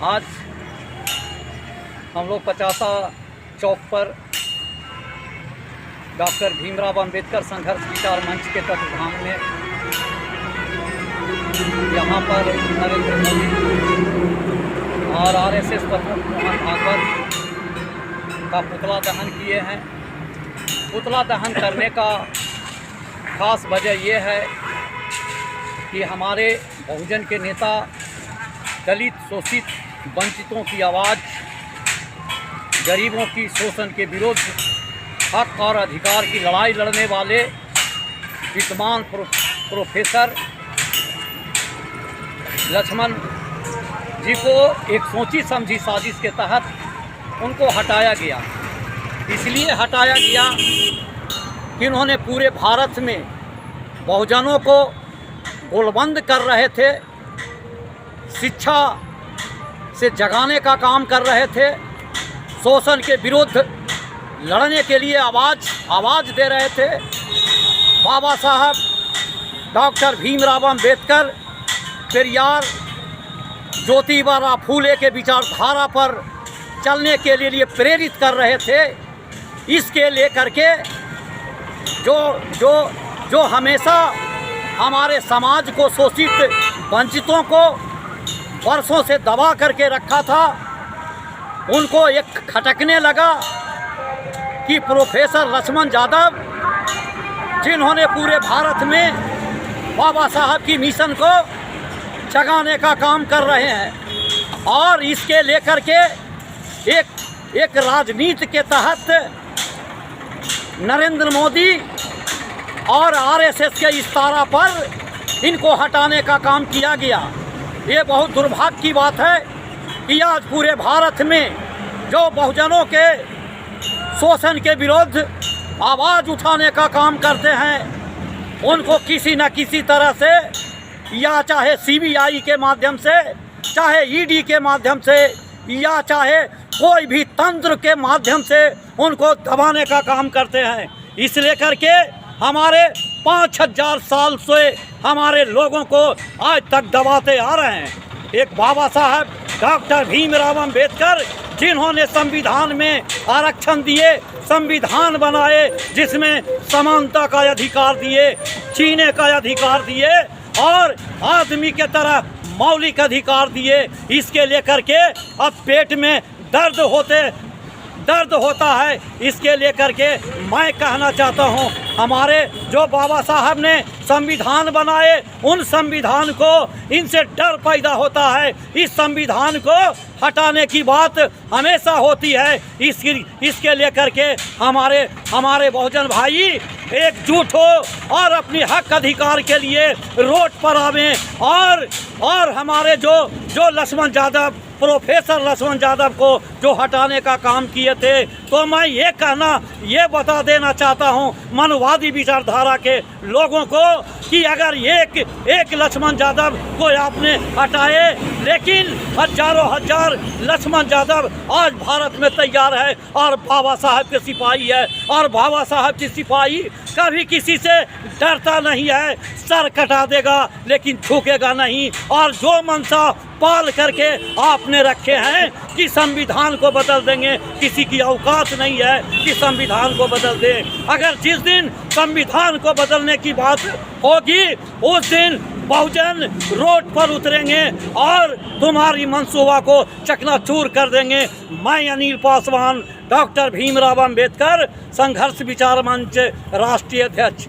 आज हम लोग 50 चौक पर डॉक्टर भीमराव अंबेडकर संघर्ष विचार मंच के तत्वाधान में यहाँ पर नरेंद्र मोदी और आरएसएस प्रमुख मोहन भागवत का पुतला दहन किए हैं। पुतला दहन करने का खास वजह ये है कि हमारे बहुजन के नेता दलित, शोषित, वंचितों की आवाज़, गरीबों की शोषण के विरुद्ध हक और अधिकार की लड़ाई लड़ने वाले विद्वान प्रोफेसर लक्ष्मण जी को एक सोची समझी साजिश के तहत उनको हटाया गया। इसलिए हटाया गया कि उन्होंने पूरे भारत में बहुजनों को गोलबंद कर रहे थे, शिक्षा से जगाने का काम कर रहे थे, शोषण के विरुद्ध लड़ने के लिए आवाज़ दे रहे थे। बाबा साहब डॉक्टर भीमराव अंबेडकर, पेरियार, ज्योतिबा फूले के विचारधारा पर चलने के लिए प्रेरित कर रहे थे। इसके लेकर के जो हमेशा हमारे समाज को, शोषित वंचितों को वर्षों से दबा करके रखा था, उनको एक खटकने लगा कि प्रोफेसर लक्ष्मण यादव, जिन्होंने पूरे भारत में बाबा साहब की मिशन को जगाने का काम कर रहे हैं और इसके लेकर के एक राजनीति के तहत नरेंद्र मोदी और आरएसएस के इशारा पर इनको हटाने का काम किया गया। ये बहुत दुर्भाग्य की बात है कि आज पूरे भारत में जो बहुजनों के शोषण के विरुद्ध आवाज़ उठाने का काम करते हैं, उनको किसी न किसी तरह से, या चाहे सीबीआई के माध्यम से, चाहे ईडी के माध्यम से, या चाहे कोई भी तंत्र के माध्यम से उनको दबाने का काम करते हैं। इस लेकर के हमारे 5000 साल से हमारे लोगों को आज तक दबाते आ रहे हैं। एक बाबा साहब डॉक्टर भीमराव अंबेडकर, जिन्होंने संविधान में आरक्षण दिए, संविधान बनाए, जिसमें समानता का अधिकार दिए, जीने का अधिकार दिए और आदमी के तरह मौलिक अधिकार दिए। इसके लेकर के अब पेट में दर्द होता है। इसके लेकर के मैं कहना चाहता हूँ, हमारे जो बाबा साहब ने संविधान बनाए, उन संविधान को, इनसे डर पैदा होता है। इस संविधान को हटाने की बात हमेशा होती है। इसके लेकर के हमारे बहुजन भाई एकजुट हो और अपनी हक अधिकार के लिए रोड पर आवें और हमारे जो लक्ष्मण यादव, प्रोफेसर लक्ष्मण यादव को जो हटाने का काम किए थे, तो मैं ये बता देना चाहता हूँ मनवादी विचारधारा के लोगों को कि अगर एक लक्ष्मण यादव को आपने हटाए, लेकिन हजारों हजार लक्ष्मण यादव आज भारत में तैयार है और बाबा साहब के सिपाही है, और बाबा साहब की सिपाही कभी किसी से डरता नहीं है। सर कटा देगा लेकिन झुकेगा नहीं। और जो मनसा पाल करके आपने रखे हैं कि संविधान को बदल देंगे, किसी की औकात नहीं है कि संविधान को बदल दे। अगर जिस दिन संविधान को बदलने की बात होगी, उस दिन बहुजन रोड पर उतरेंगे और तुम्हारी मंसूबा को चकनाचूर कर देंगे। मैं अनिल पासवान, डॉक्टर भीमराव अंबेडकर संघर्ष विचार मंच राष्ट्रीय अध्यक्ष।